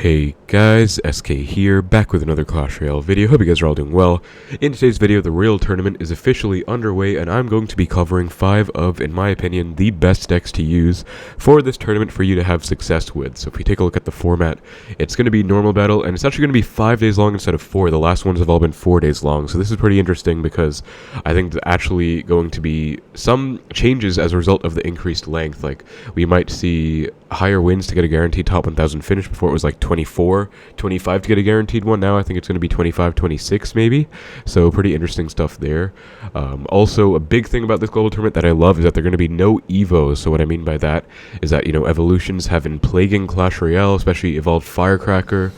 Hey guys, SK here, back with another Clash Royale video. Hope you guys are all doing well. In today's video, the Royal Tournament is officially underway, and I'm going to be covering 5 of, in my opinion, the best decks to use for this tournament for you to have success with. So if we take a look at the format, it's going to be normal battle, and it's actually going to be 5 days long instead of 4. The last ones have all been 4 days long, so this is pretty interesting because I think there's actually going to be some changes as a result of the increased length. Like, we might see higher wins to get a guaranteed top 1000 finish. Before it was like 24, 25 to get a guaranteed one. Now I think it's going to be 25, 26 maybe. So pretty interesting stuff there. Also, a big thing about this global tournament that I love is that there are going to be no evos. So what I mean by that is that, you know, evolutions have been plaguing Clash Royale, especially Evolved Firecracker,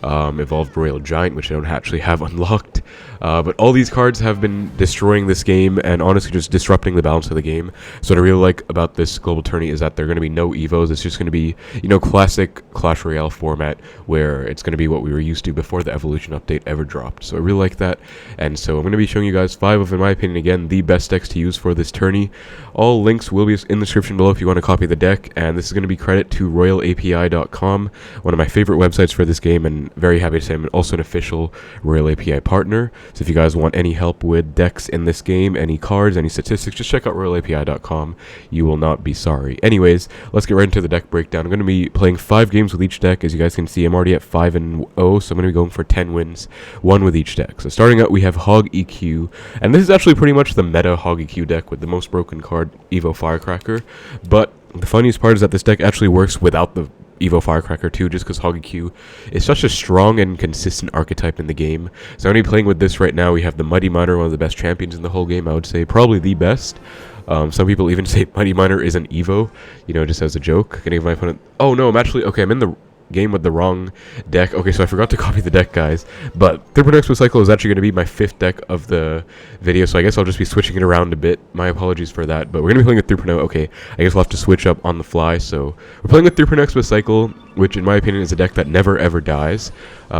Evolved Royal Giant, which I don't actually have unlocked. But all these cards have been destroying this game and honestly just disrupting the balance of the game. So what I really like about this global tourney is that there are going to be no evos. It's just going to be, you know, classic Clash Royale format where it's going to be what we were used to before the evolution update ever dropped. So I really like that. And so I'm going to be showing you guys 5 of, in my opinion, again, the best decks to use for this tourney. All links will be in the description below if you want to copy the deck. And this is going to be credit to royalapi.com, one of my favorite websites for this game, and very happy to say I'm also an official Royal API partner. So if you guys want any help with decks in this game, any cards, any statistics, just check out royalapi.com. You will not be sorry. Anyways, let's get right into the deck breakdown. I'm going to be playing 5 games with each deck. As you guys can see, I'm already at 5-0, so I'm going to be going for 10 wins, 1 with each deck. So starting out, we have Hog EQ, and this is actually pretty much the meta Hog EQ deck with the most broken card, Evo Firecracker. But the funniest part is that this deck actually works without the Evo Firecracker too, just because Hog EQ is such a strong and consistent archetype in the game. So I'm only playing with this right now. We have the Mighty Miner, one of the best champions in the whole game. I would say probably the best. Some people even say Mighty Miner is an Evo, you know, just as a joke. Can I give my opponent? Oh no, I'm actually okay. I'm in the game with the wrong deck. Okay, so I forgot to copy the deck, guys. But Third Expo Cycle is actually going to be my 5th deck of the video, so I guess I'll just be switching it around a bit. My apologies for that. But we're going to be playing with 3.0. Okay, I guess we'll have to switch up on the fly. So we're playing with 3.0 Expo Cycle, which in my opinion is a deck that never ever dies.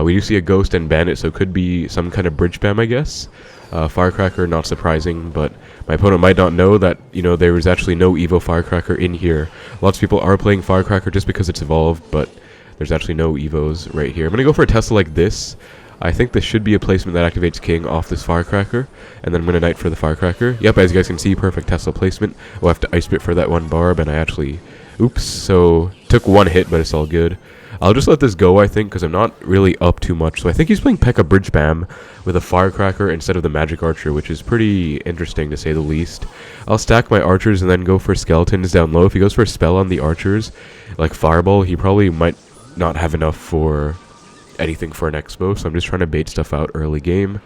We do see a Ghost and Bandit, so it could be some kind of bridge spam, I guess. Firecracker, not surprising, but my opponent might not know that, you know, there is actually no Evo Firecracker in here. Lots of people are playing Firecracker just because it's evolved, but there's actually no evos right here. I'm going to go for a Tesla like this. I think this should be a placement that activates King off this Firecracker, and then I'm going to Knight for the Firecracker. Yep, as you guys can see, perfect Tesla placement. We'll have to Ice Spit for that one barb, and I actually... Oops, so took 1 hit, but it's all good. I'll just let this go, I think, because I'm not really up too much. So I think he's playing P.E.K.K.A. Bridge Bam with a Firecracker instead of the Magic Archer, which is pretty interesting to say the least. I'll stack my archers and then go for skeletons down low. If he goes for a spell on the archers, like Fireball, he probably might not have enough for anything for an Xbow, so I'm just trying to bait stuff out early game.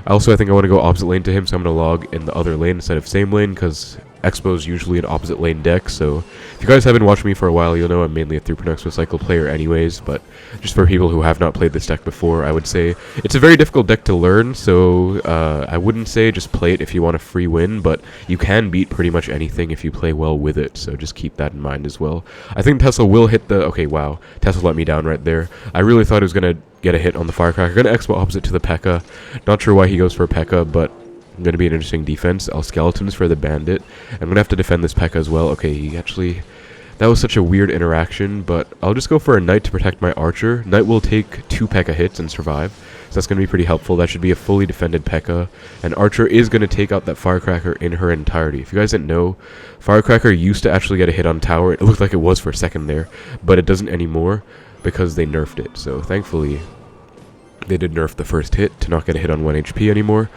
Also, I think I want to go opposite lane to him, so I'm going to log in the other lane instead of same lane, because Xbow is usually an opposite lane deck. So if you guys haven't watched me for a while, you'll know I'm mainly a 3.0 Expo Cycle player anyways, but just for people who have not played this deck before, I would say it's a very difficult deck to learn, so I wouldn't say just play it if you want a free win, but you can beat pretty much anything if you play well with it, so just keep that in mind as well. I think Tesla will hit the... Okay, wow. Tesla let me down right there. I really thought he was going to get a hit on the Firecracker. Going to Xbow opposite to the P.E.K.K.A. Not sure why he goes for a P.E.K.K.A, but going to be an interesting defense. I'll Skeletons for the Bandit. I'm going to have to defend this P.E.K.K.A as well. Okay, he actually... That was such a weird interaction, but I'll just go for a Knight to protect my Archer. Knight will take 2 P.E.K.K.A hits and survive, so that's going to be pretty helpful. That should be a fully defended P.E.K.K.A, and Archer is going to take out that Firecracker in her entirety. If you guys didn't know, Firecracker used to actually get a hit on tower. It looked like it was for a second there, but it doesn't anymore because they nerfed it. So thankfully, they did nerf the first hit to not get a hit on 1 HP anymore.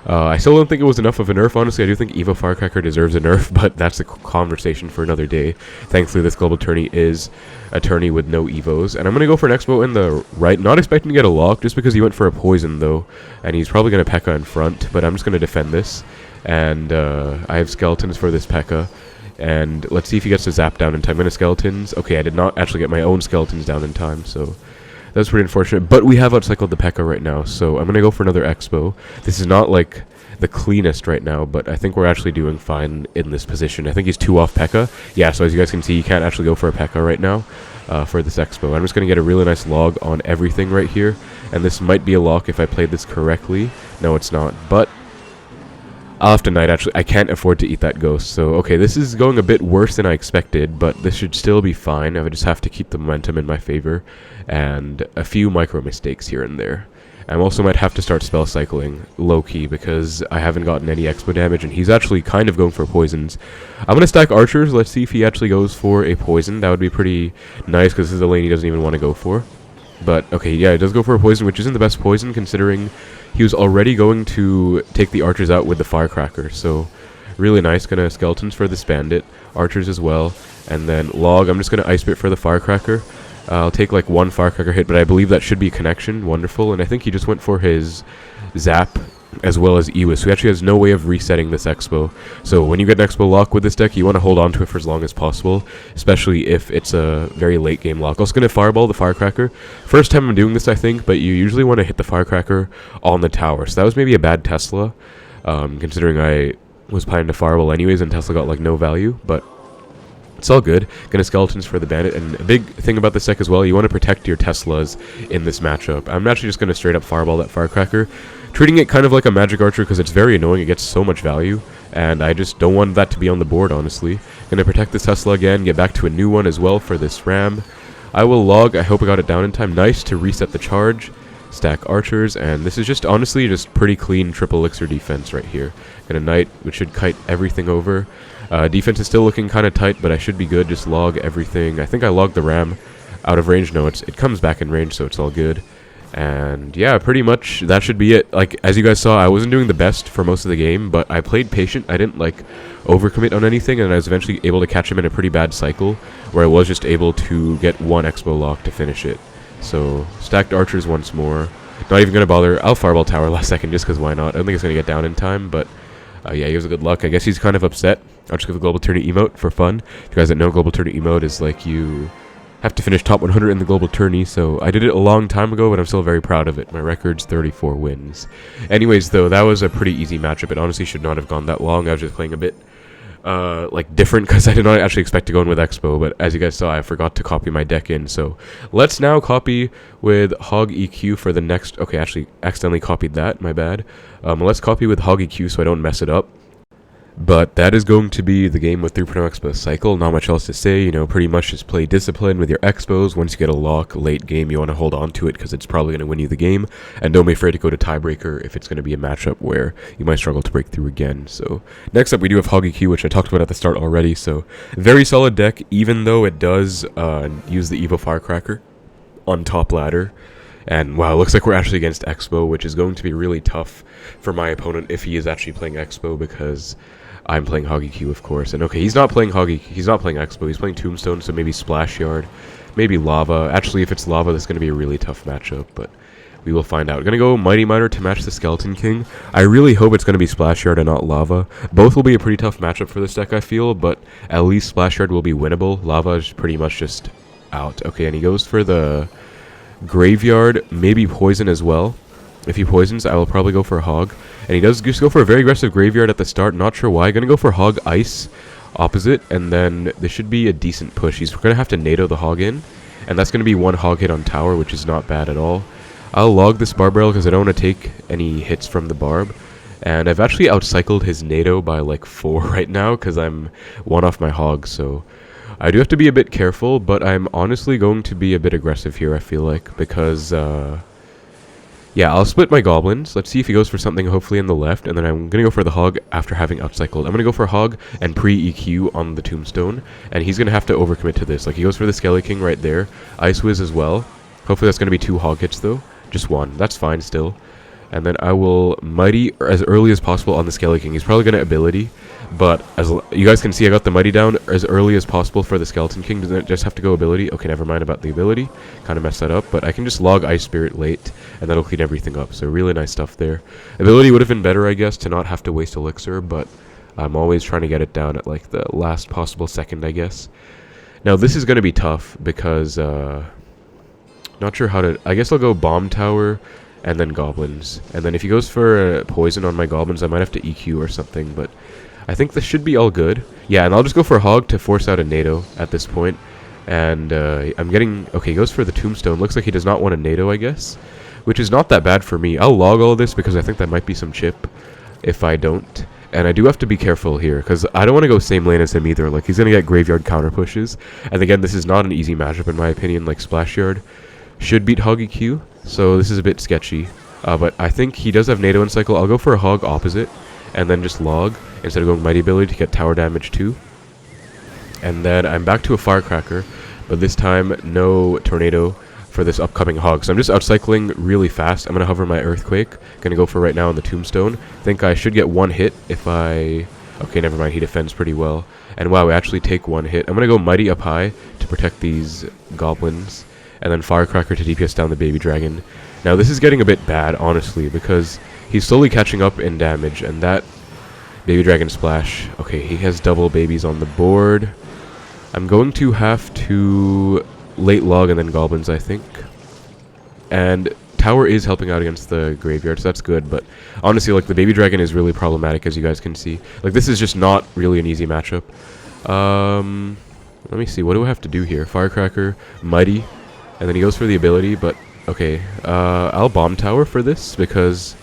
I still don't think it was enough of a nerf, honestly. I do think Evo Firecracker deserves a nerf, but that's a conversation for another day. Thankfully, this global tourney is a tourney with no Evos. And I'm going to go for an Xbow in the right, not expecting to get a lock, just because he went for a poison, though. And he's probably going to P.E.K.K.A in front, but I'm just going to defend this. And I have Skeletons for this P.E.K.K.A. And let's see if he gets to zap down in time. I'm going to Skeletons. Okay, I did not actually get my own Skeletons down in time, so... That's pretty unfortunate, but we have outcycled the P.E.K.K.A right now, so I'm going to go for another Xbow. This is not, like, the cleanest right now, but I think we're actually doing fine in this position. I think he's 2 off P.E.K.K.A. Yeah, so as you guys can see, you can't actually go for a P.E.K.K.A right now for this Xbow. I'm just going to get a really nice log on everything right here, and this might be a lock if I played this correctly. No, it's not, but I'll have to Knight, actually. I can't afford to eat that Ghost. So, okay, this is going a bit worse than I expected, but this should still be fine. I would just have to keep the momentum in my favor, and a few micro mistakes here and there. I also might have to start spell cycling low-key because I haven't gotten any Xbow damage, and he's actually kind of going for poisons. I'm going to stack archers. Let's see if he actually goes for a poison. That would be pretty nice because this is a lane he doesn't even want to go for. But, okay, yeah, he does go for a poison, which isn't the best poison considering he was already going to take the archers out with the firecracker. So, really nice. Gonna skeletons for this bandit, archers as well, and then log. I'm just going to ice bit for the firecracker. I'll take like one firecracker hit, but I believe that should be connection. Wonderful. And I think he just went for his zap as well as Ewis, who actually has no way of resetting this Xbow. So when you get an Xbow lock with this deck, you want to hold on to it for as long as possible, especially if it's a very late game lock. Also going to fireball the firecracker. First time I'm doing this, I think, but you usually want to hit the firecracker on the tower. So that was maybe a bad Tesla, considering I was planning to fireball anyways and Tesla got like no value, but it's all good. Gonna skeletons for the bandit, and a big thing about this deck as well, you want to protect your Teslas in this matchup. I'm actually just gonna straight up fireball that firecracker, treating it kind of like a magic archer because it's very annoying. It gets so much value, and I just don't want that to be on the board, honestly. Gonna protect this Tesla again, get back to a new one as well for this ram. I will log. I hope I got it down in time. Nice to reset the charge. Stack archers, and this is just honestly just pretty clean triple elixir defense right here. Gonna Knight, which should kite everything over. Defense is still looking kind of tight, but I should be good. Just log everything. I think I logged the ram out of range. No, it comes back in range, so it's all good. And yeah, pretty much that should be it. Like, as you guys saw, I wasn't doing the best for most of the game, but I played patient. I didn't like overcommit on anything, and I was eventually able to catch him in a pretty bad cycle where I was just able to get one Xbow lock to finish it. So stacked archers once more. Not even gonna bother. I'll fireball tower last second just because why not? I don't think it's gonna get down in time, but yeah, he has a good luck. I guess he's kind of upset. I'll just give a global tourney emote for fun. If you guys that know, global tourney emote is like you have to finish top 100 in the global tourney. So I did it a long time ago, but I'm still very proud of it. My record's 34 wins. Anyways, though, that was a pretty easy matchup. It honestly should not have gone that long. I was just playing a bit like different because I did not actually expect to go in with Xbow, but as you guys saw, I forgot to copy my deck in. So let's now copy with Hog EQ for the next. Okay, actually accidentally copied that, my bad. Let's copy with Hog EQ so I don't mess it up. But that is going to be the game with 3.0 Xbow cycle. Not much else to say, you know, pretty much just play discipline with your Xbows. Once you get a lock late game, you want to hold on to it because it's probably going to win you the game. And don't be afraid to go to tiebreaker if it's going to be a matchup where you might struggle to break through again. So next up we do have Hog EQ, which I talked about at the start already. So very solid deck, even though it does use the Evo Firecracker on top ladder. And wow, looks like we're actually against Xbow, which is going to be really tough for my opponent if he is actually playing Xbow, because I'm playing Hog EQ, of course. And okay, he's not playing Hog EQ, he's not playing Xbow, he's playing Tombstone, so maybe Splashyard, maybe Lava. Actually, if it's Lava, that's going to be a really tough matchup, but we will find out. Gonna go Mighty Miner to match the Skeleton King. I really hope it's going to be Splashyard and not Lava. Both will be a pretty tough matchup for this deck, I feel, but at least Splashyard will be winnable. Lava is pretty much just out. Okay, and he goes for the Graveyard, maybe Poison as well. If he poisons, I will probably go for Hog. And he does just go for a very aggressive Graveyard at the start. Not sure why. Gonna go for Hog Ice opposite. And then this should be a decent push. He's gonna have to NATO the Hog in. And that's gonna be one Hog hit on tower, which is not bad at all. I'll log this Barb Barrel because I don't want to take any hits from the Barb. And I've actually outcycled his NATO by like 4 right now because I'm 1 off my Hog. So I do have to be a bit careful, but I'm honestly going to be a bit aggressive here, I feel like, because yeah, I'll split my goblins. Let's see if he goes for something hopefully in the left, and then I'm going to go for the Hog after having outcycled. I'm going to go for Hog and pre-EQ on the Tombstone, and he's going to have to overcommit to this. Like, he goes for the Skelly King right there. Ice Wiz as well. Hopefully that's going to be 2 Hog hits, though. Just 1. That's fine still. And then I will Mighty as early as possible on the Skelly King. He's probably going to ability, but as you guys can see, I got the Mighty down as early as possible for the Skeleton King. Doesn't it just have to go ability? Okay, never mind about the ability. Kind of messed that up, but I can just log Ice Spirit late, and that'll clean everything up. So really nice stuff there. Ability would have been better, I guess, to not have to waste Elixir, but I'm always trying to get it down at like the last possible second, I guess. Now this is going to be tough because not sure how to. I guess I'll go Bomb Tower and then Goblins. And then if he goes for Poison on my Goblins, I might have to EQ or something, but I think this should be all good. Yeah, and I'll just go for Hog to force out a NATO at this point. And I'm getting... Okay, he goes for the Tombstone. Looks like he does not want a NATO, I guess, which is not that bad for me. I'll log all of this because I think that might be some chip if I don't. And I do have to be careful here, because I don't want to go same lane as him either. Like, he's going to get graveyard counter pushes. And again, this is not an easy matchup in my opinion. Like, Splashyard should beat Hog EQ, so this is a bit sketchy. But I think he does have NATO in cycle. I'll go for a Hog opposite, and then just log, instead of going Mighty Ability to get tower damage too. And then I'm back to a Firecracker, but this time no Tornado for this upcoming Hog. So I'm just outcycling really fast. I'm going to hover my Earthquake. Going to go for right now on the Tombstone. Think I should get one hit if I... Okay, never mind. He defends pretty well. And wow, we actually take one hit. I'm going to go Mighty up high to protect these goblins. And then Firecracker to DPS down the Baby Dragon. Now this is getting a bit bad, honestly, because he's slowly catching up in damage. And that Baby Dragon Splash... Okay, he has double babies on the board. I'm going to have to... late log and then goblins, I think. And tower is helping out against the graveyard, so that's good. But honestly, like, the Baby Dragon is really problematic, as you guys can see. Like, this is just not really an easy matchup. Let me see, what do I have to do here? Firecracker, Mighty, and then he goes for the ability, but okay. I'll bomb tower for this, because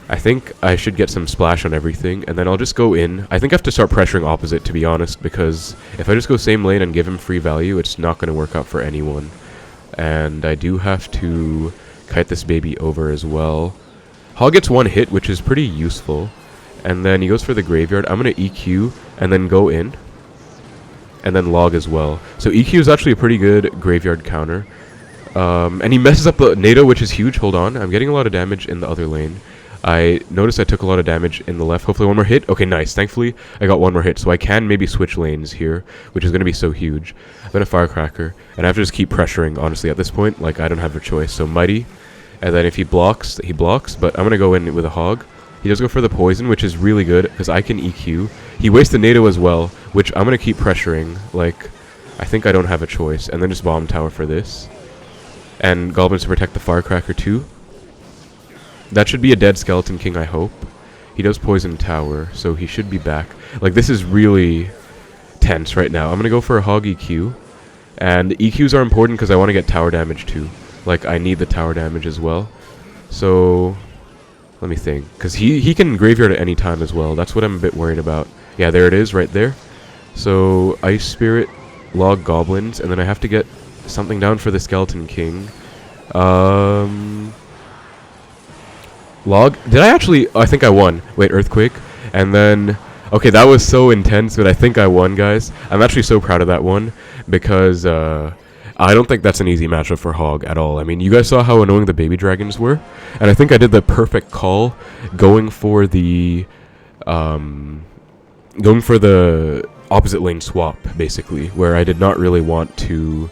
I think I should get some splash on everything, and then I'll just go in. I think I have to start pressuring opposite, to be honest, because if I just go same lane and give him free value, it's not going to work out for anyone. And I do have to kite this baby over as well. Hog gets one hit, which is pretty useful. And then he goes for the graveyard. I'm going to EQ, and then go in. And then log as well. So EQ is actually a pretty good graveyard counter. And he messes up the NATO, which is huge. Hold on. I'm getting a lot of damage in the other lane. I noticed I took a lot of damage in the left. Hopefully one more hit. Okay, nice. Thankfully, I got one more hit. So I can maybe switch lanes here, which is going to be so huge. I'm going to Firecracker. And I have to just keep pressuring, honestly, at this point. Like, I don't have a choice. So Mighty. And then if he blocks, he blocks. But I'm going to go in with a Hog. He does go for the poison, which is really good, because I can EQ. He wastes the NATO as well, which I'm going to keep pressuring. Like, I think I don't have a choice. And then just bomb tower for this. And goblins to protect the Firecracker too. That should be a dead Skeleton King, I hope. He does poison tower, so he should be back. Like, this is really tense right now. I'm going to go for a Hog EQ. And EQs are important because I want to get tower damage too. Like, I need the tower damage as well. So, let me think. Because he can graveyard at any time as well. That's what I'm a bit worried about. Yeah, there it is, right there. So, Ice Spirit, log goblins, and then I have to get something down for the Skeleton King. Log? Did I actually... I think I won. Wait, Earthquake. And then... Okay, that was so intense, but I think I won, guys. I'm actually so proud of that one, because I don't think that's an easy matchup for Hog at all. I mean, you guys saw how annoying the Baby Dragons were, and I think I did the perfect call going for the opposite lane swap, basically, where I did not really want to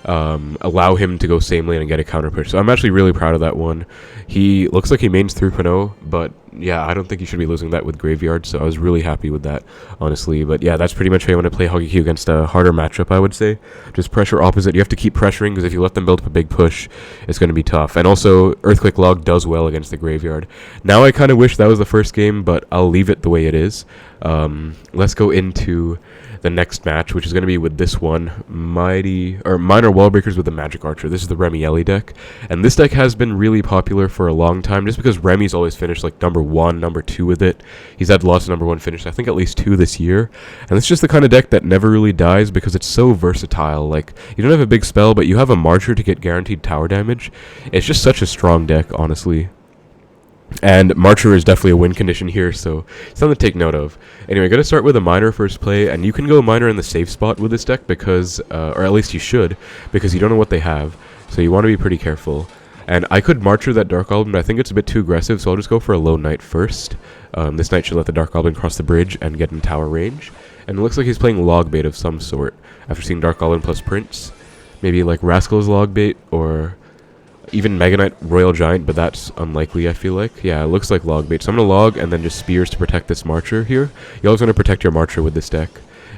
allow him to go same lane and get a counter push. So I'm actually really proud of that one. He looks like he mains 3.0, but yeah, I don't think he should be losing that with Graveyard, so I was really happy with that, honestly. But yeah, that's pretty much how you want to play Hog EQ against a harder matchup, I would say. Just pressure opposite. You have to keep pressuring, because if you let them build up a big push, it's going to be tough. And also, Earthquake Log does well against the Graveyard. Now I kind of wish that was the first game, but I'll leave it the way it is. Let's go into the next match, which is going to be with this one, Miner Wallbreakers with the Magic Archer. This is the Remy Ellie deck, and this deck has been really popular for a long time, just because Remy's always finished like number 1, number 2 with it. He's had lots of number 1 finishes, I think at least 2 this year, and it's just the kind of deck that never really dies because it's so versatile. Like, you don't have a big spell, but you have a Marcher to get guaranteed tower damage. It's just such a strong deck, honestly. And Marcher is definitely a win condition here, so something to take note of. Anyway, going to start with a Miner first play, and you can go Miner in the safe spot with this deck because, or at least you should, because you don't know what they have, so you want to be pretty careful. And I could Marcher that Dark Goblin, but I think it's a bit too aggressive, so I'll just go for a low Knight first. This Knight should let the Dark Goblin cross the bridge and get in tower range. And it looks like he's playing log bait of some sort, after seeing Dark Goblin plus Prince. Maybe like Rascal's log bait, or even Mega Knight Royal Giant, but that's unlikely, I feel like. Yeah, it looks like log bait. So I'm going to log and then just Spears to protect this Marcher here. You always want to protect your Marcher with this deck.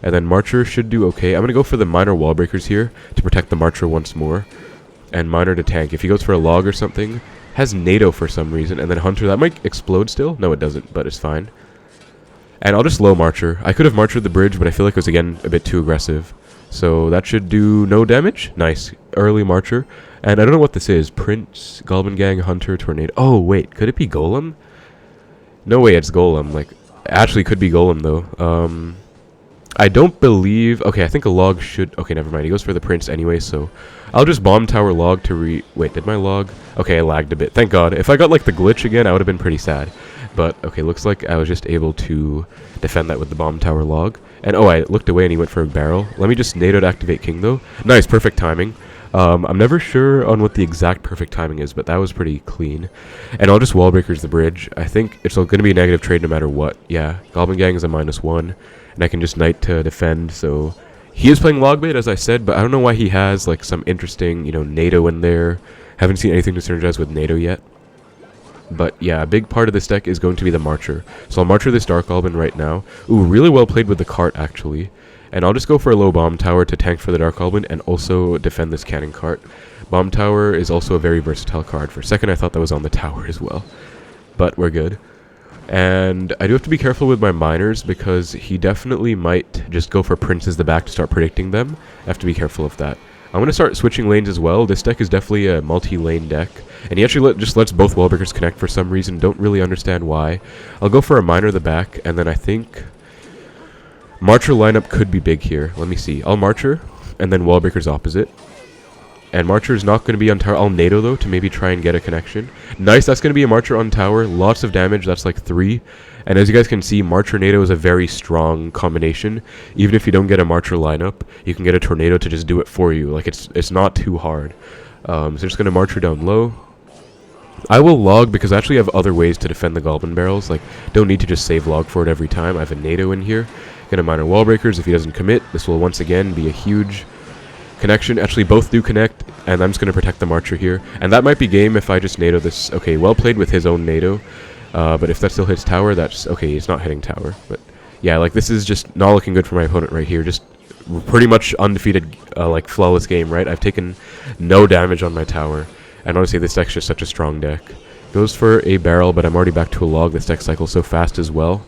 And then Marcher should do okay. I'm going to go for the Miner Wallbreakers here to protect the Marcher once more. And Miner to tank. If he goes for a log or something, has NATO for some reason. And then Hunter, that might explode still. No, it doesn't, but it's fine. And I'll just low Marcher. I could have Marchered the bridge, but I feel like it was, again, a bit too aggressive. So that should do no damage. Nice. Early Marcher. And I don't know what this is. Prince, Goblin Gang, Hunter, Tornado. Oh, wait. Could it be Golem? No way it's Golem. Like, Actually, could be Golem, though. I don't believe... Okay, I think a log should... Okay, never mind. He goes for the Prince anyway, so... I'll just Bomb Tower log to Wait, did my log... Okay, I lagged a bit. Thank God. If I got, like, the glitch again, I would have been pretty sad. But, okay, looks like I was just able to defend that with the Bomb Tower log. And, oh, I looked away and he went for a barrel. Let me just NATO to activate King, though. Nice, perfect timing. I'm never sure on what the exact perfect timing is, but that was pretty clean. And I'll just wall breakers the bridge. I think it's going to be a negative trade no matter what. Yeah, Goblin Gang is a -1. And I can just Knight to defend, so... He is playing Logbait, as I said, but I don't know why he has, like, some interesting, you know, NATO in there. Haven't seen anything to synergize with NATO yet. But, yeah, a big part of this deck is going to be the Marcher. So I'll Marcher this Dark Goblin right now. Ooh, really well played with the cart, actually. And I'll just go for a low Bomb Tower to tank for the Dark Goblin and also defend this Cannon Cart. Bomb Tower is also a very versatile card. For a second, I thought that was on the tower as well. But we're good. And I do have to be careful with my miners because he definitely might just go for Princes the back to start predicting them. I have to be careful of that. I'm going to start switching lanes as well. This deck is definitely a multi-lane deck. And he actually just lets both Wallbreakers connect for some reason. Don't really understand why. I'll go for a Miner the back, and then I think... Marcher lineup could be big here. Let me see. I'll Marcher, and then Wallbreakers opposite. And Marcher is not going to be on tower. I'll NATO, though, to maybe try and get a connection. Nice, that's going to be a Marcher on tower. Lots of damage, that's like 3. And as you guys can see, Marcher NATO is a very strong combination. Even if you don't get a Marcher lineup, you can get a Tornado to just do it for you. Like, it's not too hard. So just going to Marcher down low. I will log because I actually have other ways to defend the Goblin Barrels. Like, don't need to just save log for it every time. I have a NATO in here. Get a Miner Wallbreakers. If he doesn't commit, this will once again be a huge... connection. Actually, both do connect, and I'm just going to protect the Marcher here. And that might be game if I just NATO this. Okay, well played with his own NATO. But if that still hits tower, that's... Okay, it's not hitting tower. But yeah, like, this is just not looking good for my opponent right here. Just pretty much undefeated, like, flawless game, right? I've taken no damage on my tower. And honestly, this deck's just such a strong deck. Goes for a barrel, but I'm already back to a log. This deck cycles so fast as well.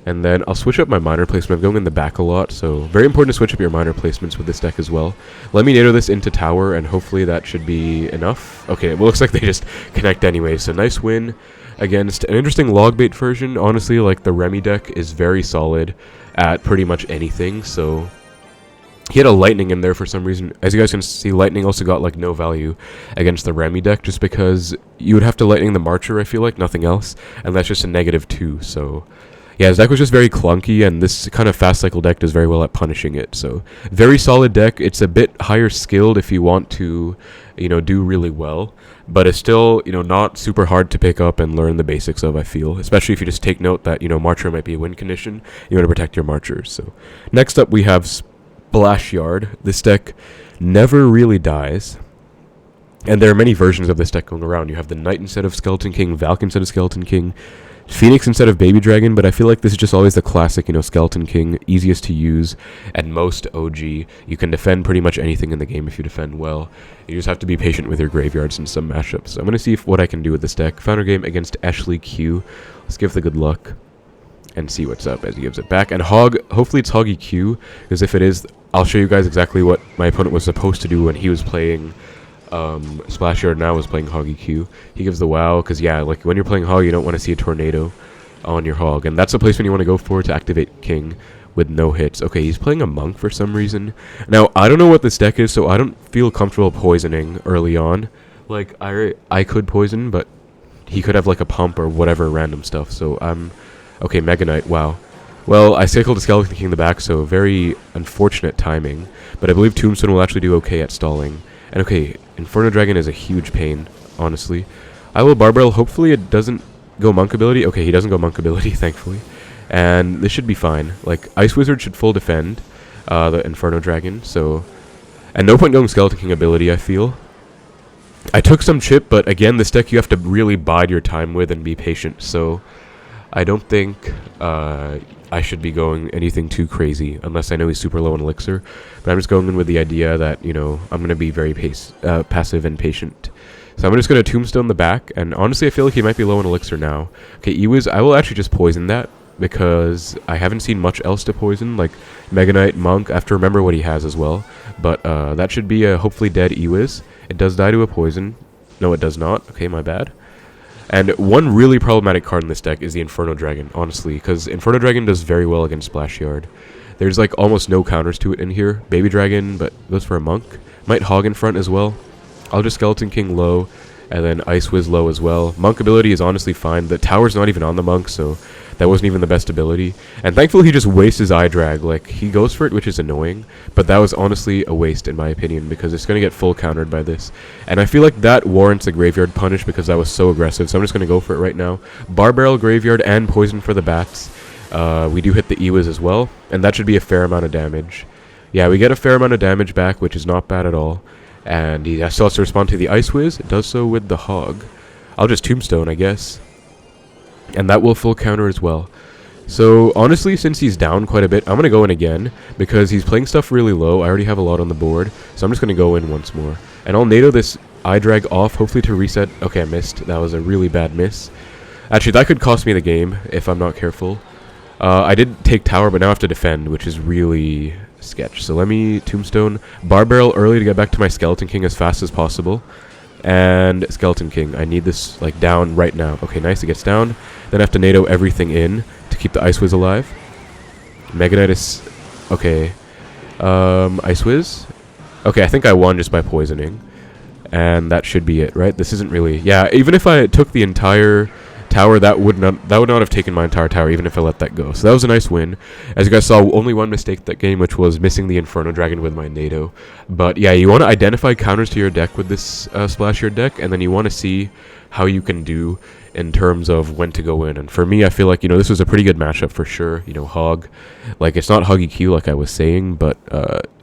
And then I'll switch up my miner placement. I'm going in the back a lot, so very important to switch up your miner placements with this deck as well. Let me NATO this into tower, and hopefully that should be enough. Okay, well, looks like they just connect anyway, so nice win against an interesting Logbait version. Honestly, like, the Remy deck is very solid at pretty much anything, so... He had a Lightning in there for some reason. As you guys can see, Lightning also got, like, no value against the Remy deck, just because you would have to Lightning the Marcher, I feel like, nothing else, and that's just a -2, so... Yeah, his deck was just very clunky, and this kind of fast cycle deck does very well at punishing it. So, very solid deck. It's a bit higher skilled if you want to, you know, do really well. But it's still, you know, not super hard to pick up and learn the basics of, I feel. Especially if you just take note that, you know, Marcher might be a win condition. You want to protect your Marchers. So, next up we have Splashyard. This deck never really dies. And there are many versions of this deck going around. You have the Knight instead of Skeleton King, Valk instead of Skeleton King, Phoenix instead of Baby Dragon, but I feel like this is just always the classic, you know, Skeleton King, easiest to use, and most OG. You can defend pretty much anything in the game if you defend well. You just have to be patient with your graveyards in some matchups. So I'm going to see what I can do with this deck. Founder game against Ashley Q. Let's give the good luck and see what's up as he gives it back. And Hog, hopefully it's Hog EQ, because if it is, I'll show you guys exactly what my opponent was supposed to do when he was playing... Splashyard now is playing Hog EQ. He gives the WoW, because yeah, like when you're playing Hog, you don't want to see a Tornado on your Hog, and that's the placement you want to go for to activate King with no hits. Okay, he's playing a Monk for some reason. Now, I don't know what this deck is, so I don't feel comfortable poisoning early on. Like, I could poison, but he could have like a pump or whatever random stuff, so okay, Mega Knight, wow. Well, I cycled a Skeleton King in the back, so very unfortunate timing, but I believe Tombstone will actually do okay at stalling. And okay, Inferno Dragon is a huge pain, honestly. I will Barbell. Hopefully it doesn't go Monk ability. Okay, he doesn't go Monk ability, thankfully. And this should be fine. Like, Ice Wizard should full defend the Inferno Dragon, so... And no point going Skeleton King ability, I feel. I took some chip, but again, this deck you have to really bide your time with and be patient, so... I don't think I should be going anything too crazy, unless I know he's super low on Elixir. But I'm just going in with the idea that, you know, I'm going to be very passive and patient. So I'm just going to Tombstone the back, and honestly I feel like he might be low on Elixir now. Okay, Ewiz, I will actually just poison that, because I haven't seen much else to poison, like Mega Knight, Monk. I have to remember what he has as well. But that should be a hopefully dead Ewiz. It does die to a poison. No, it does not. Okay, my bad. And one really problematic card in this deck is the Inferno Dragon, honestly, because Inferno Dragon does very well against Splashyard. There's like almost no counters to it in here. Baby Dragon, but goes for a Monk. Might Hog in front as well. I'll just Skeleton King low, and then Ice Wiz low as well. Monk ability is honestly fine. The tower's not even on the Monk, so that wasn't even the best ability. And thankfully he just wastes his eye drag. Like, he goes for it, which is annoying, but that was honestly a waste in my opinion, because it's going to get full countered by this. And I feel like that warrants a Graveyard Punish because that was so aggressive, so I'm just going to go for it right now. Bar Barrel Graveyard and Poison for the bats. We do hit the E-Wiz as well, and that should be a fair amount of damage. Yeah, we get a fair amount of damage back, which is not bad at all. And he still has to respond to the Ice Wiz. It does so with the Hog. I'll just Tombstone, I guess. And that will full counter as well. So, honestly, since he's down quite a bit, I'm going to go in again, because he's playing stuff really low. I already have a lot on the board, so I'm just going to go in once more. And I'll NATO this eye drag off, hopefully to reset. Okay, I missed. That was a really bad miss. Actually, that could cost me the game, if I'm not careful. I did take tower, but now I have to defend, which is really sketch. So let me Tombstone. Bar Barrel early to get back to my Skeleton King as fast as possible. And Skeleton King. I need this, like, down right now. Okay, nice. It gets down. Then I have to NATO everything in to keep the Ice Wiz alive. Mega Knight is... Okay. Ice Wiz. Okay, I think I won just by poisoning. And that should be it, right? This isn't really... Yeah, even if I took the entire tower, that would not have taken my entire tower, even if I let that go. So that was a nice win. As you guys saw, only one mistake that game, which was missing the Inferno Dragon with my NATO. But yeah, you want to identify counters to your deck with this Splashyard deck, and then you want to see how you can do in terms of when to go in. And for me, I feel like, this was a pretty good matchup for sure. Hog, like, it's not Hog EQ like I was saying, but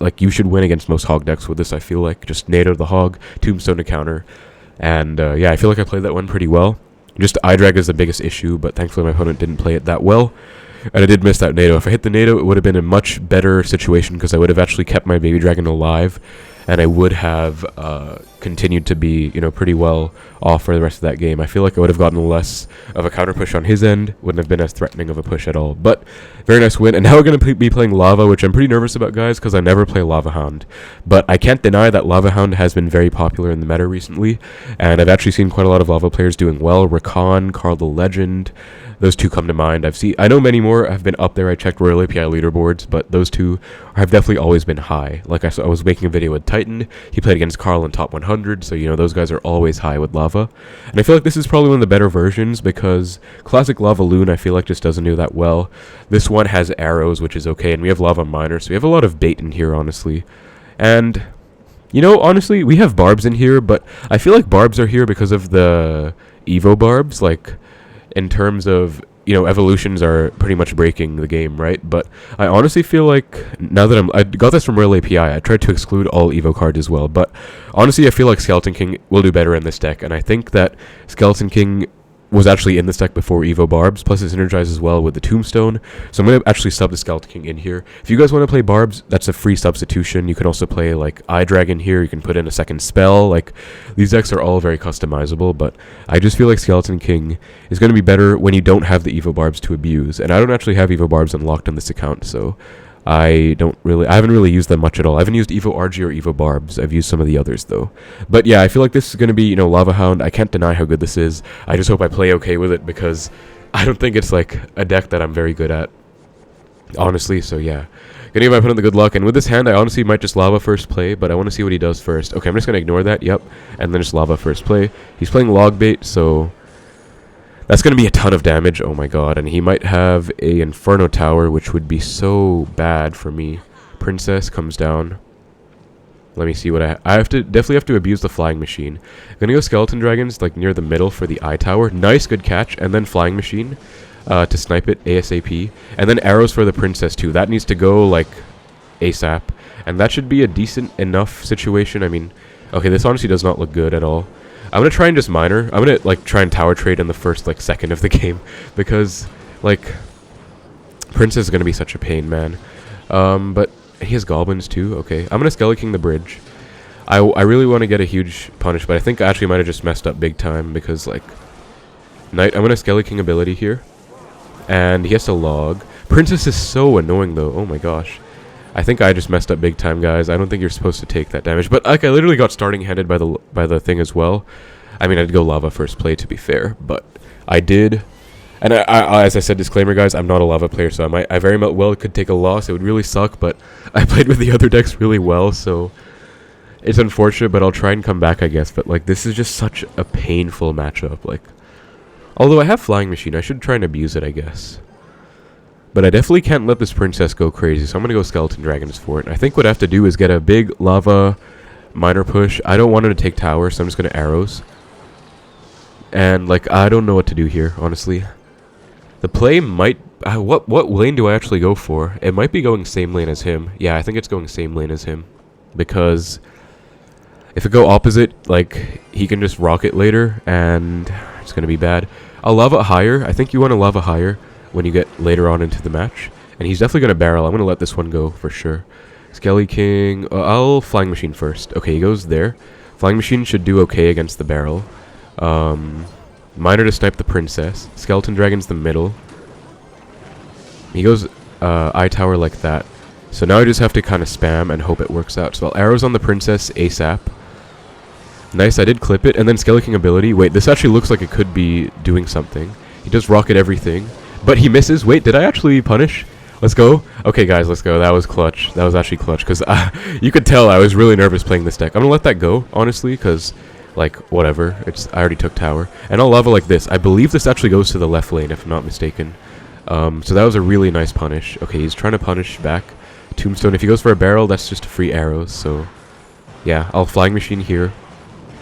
like, you should win against most Hog decks with this. I feel like just NATO the Hog, Tombstone to counter, and yeah, I feel like I played that one pretty well. Just eye drag is the biggest issue, but thankfully my opponent didn't play it that well. And I did miss that NATO. If I hit the NATO, it would have been a much better situation because I would have actually kept my Baby Dragon alive. And I would have continued to be, pretty well off for the rest of that game. I feel like I would have gotten less of a counter push on his end. Wouldn't have been as threatening of a push at all. But very nice win. And now we're going to be playing Lava, which I'm pretty nervous about, guys, because I never play Lavahound. But I can't deny that Lavahound has been very popular in the meta recently. And I've actually seen quite a lot of Lava players doing well. Rakan, Carl the Legend. Those two come to mind. I know many more have been up there. I checked Royal API leaderboards, but those two have definitely always been high. Like I was making a video with Titan. He played against Carl in top 100, so those guys are always high with Lava. And I feel like this is probably one of the better versions because classic Lava Loon I feel like just doesn't do that well. This one has arrows, which is okay, and we have Lava Miner, so we have a lot of bait in here, honestly. And honestly, we have Barbs in here, but I feel like Barbs are here because of the Evo Barbs, like, in terms of, evolutions are pretty much breaking the game, right? But I honestly feel like, now that I got this from Royal API, I tried to exclude all Evo cards as well, but honestly, I feel like Skeleton King will do better in this deck, and I think that Skeleton King was actually in this deck before Evo Barbs, plus it synergizes well with the Tombstone, so I'm going to actually sub the Skeleton King in here. If you guys want to play Barbs, that's a free substitution. You can also play, like, Eye Dragon here, you can put in a second spell, like, these decks are all very customizable, but I just feel like Skeleton King is going to be better when you don't have the Evo Barbs to abuse, and I don't actually have Evo Barbs unlocked on this account, so I haven't really used them much at all. I haven't used Evo RG or Evo Barbs. I've used some of the others, though. But yeah, I feel like this is going to be, Lavahound. I can't deny how good this is. I just hope I play okay with it because I don't think it's, like, a deck that I'm very good at, honestly. So yeah, gonna give my opponent the good luck. And with this hand, I honestly might just Lava first play, but I want to see what he does first. Okay, I'm just going to ignore that. Yep. And then just Lava first play. He's playing Log Bait, so that's going to be a ton of damage. Oh my god. And he might have a Inferno Tower, which would be so bad for me. Princess comes down. Let me see what I definitely have to abuse the Flying Machine. I'm going to go Skeleton Dragons, like, near the middle for the Eye Tower. Nice, good catch. And then Flying Machine to snipe it ASAP. And then arrows for the Princess, too. That needs to go, like, ASAP. And that should be a decent enough situation. I mean, okay, this honestly does not look good at all. I'm going to try and just Miner. I'm going to, like, try and tower trade in the first, like, second of the game. Because, like, Princess is going to be such a pain, man. But he has Goblins, too. Okay. I'm going to Skeleton King the bridge. I really want to get a huge punish, but I think I actually might have just messed up big time. Because, like, Knight, I'm going to Skeleton King ability here. And he has to log. Princess is so annoying, though. Oh, my gosh. I think I just messed up big time, guys. I don't think you're supposed to take that damage. But, like, I literally got starting handed by the thing as well. I mean, I'd go Lava first play, to be fair, but I did. And as I said, disclaimer, guys, I'm not a Lava player, so I very well could take a loss. It would really suck, but I played with the other decks really well, so it's unfortunate, but I'll try and come back, I guess. But, like, this is just such a painful matchup. Like, although I have Flying Machine, I should try and abuse it, I guess. But I definitely can't let this Princess go crazy, so I'm going to go Skeleton Dragons for it. I think what I have to do is get a big Lava Miner push. I don't want him to take tower, so I'm just going to Arrows. And, like, I don't know what to do here, honestly. The play might... what lane do I actually go for? It might be going same lane as him. Yeah, I think it's going same lane as him. Because if it go opposite, like, he can just rocket later, and it's going to be bad. I'll Lava higher. I think you want to Lava higher when you get later on into the match. And he's definitely going to barrel. I'm going to let this one go for sure. Skelly King... I'll Flying Machine first. Okay, he goes there. Flying Machine should do okay against the barrel. Miner to snipe the Princess. Skeleton Dragon's the middle. He goes eye tower like that. So now I just have to kind of spam and hope it works out. So I'll Arrows on the Princess ASAP. Nice, I did clip it. And then Skelly King ability. Wait, this actually looks like it could be doing something. He does rocket everything. But he misses. Wait, did I actually punish? Let's go. Okay, guys, let's go. That was clutch. That was actually clutch. Because you could tell I was really nervous playing this deck. I'm going to let that go, honestly, because... like, whatever. I already took tower. And I'll Lava like this. I believe this actually goes to the left lane, if I'm not mistaken. So that was a really nice punish. Okay, he's trying to punish back. Tombstone. If he goes for a barrel, that's just free arrows. So, yeah, I'll Flying Machine here.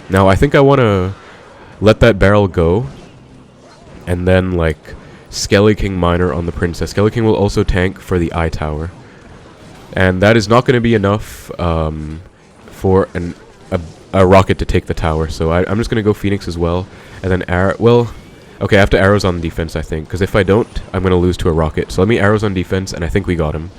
Now, I think I want to let that barrel go. And then, like, Skelly King Miner on the Princess. Skelly King will also tank for the eye tower. And that is not going to be enough for a rocket to take the tower, so I'm just going to go Phoenix as well, and then arrow. Well, okay, I have to Arrows on defense, I think, because if I don't, I'm going to lose to a rocket. So let me Arrows on defense, and I think we got him.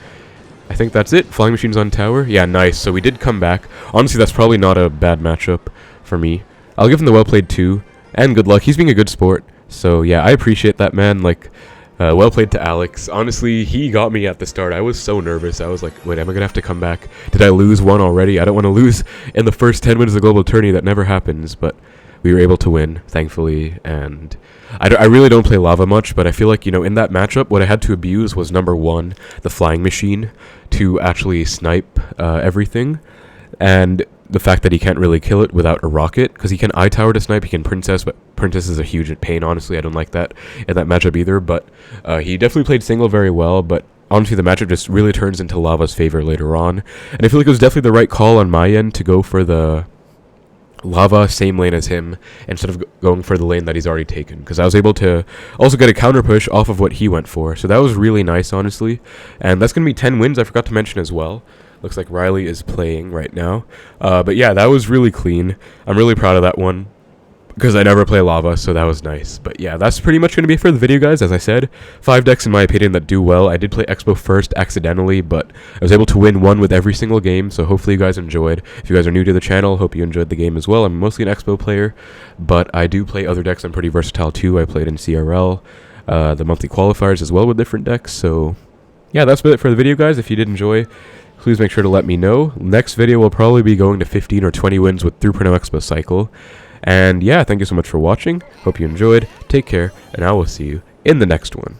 I think that's it. Flying Machine's on tower. Yeah, nice. So we did come back. Honestly, that's probably not a bad matchup for me. I'll give him the well played too, and good luck. He's being a good sport, so yeah, I appreciate that, man. Like, well played to Alex. Honestly, he got me at the start. I was so nervous. I was like, wait, am I going to have to come back? Did I lose one already? I don't want to lose in the first 10 minutes of the global tourney. That never happens, but we were able to win, thankfully. And I really don't play Lava much, but I feel like, you know, in that matchup, what I had to abuse was number one, the Flying Machine, to actually snipe everything. And the fact that he can't really kill it without a rocket, because he can eye tower to snipe, he can Princess, but Princess is a huge pain, honestly. I don't like that in that matchup either, but he definitely played single very well, but honestly the matchup just really turns into Lava's favor later on, and I feel like it was definitely the right call on my end to go for the Lava same lane as him instead of going for the lane that he's already taken, because I was able to also get a counter push off of what he went for, so that was really nice, honestly. And that's going to be 10 wins, I forgot to mention as well. Looks like Riley is playing right now. But yeah, that was really clean. I'm really proud of that one, because I never play Lava, so that was nice. But yeah, that's pretty much going to be it for the video, guys. As I said, 5 decks in my opinion that do well. I did play Xbow first accidentally, but I was able to win one with every single game, so hopefully you guys enjoyed. If you guys are new to the channel, hope you enjoyed the game as well. I'm mostly an Xbow player, but I do play other decks. I'm pretty versatile too. I played in CRL, the monthly qualifiers as well with different decks. So yeah, that's it for the video, guys. If you did enjoy, please make sure to let me know. Next video will probably be going to 15 or 20 wins with Through Prino Expo Cycle. And yeah, thank you so much for watching. Hope you enjoyed. Take care, and I will see you in the next one.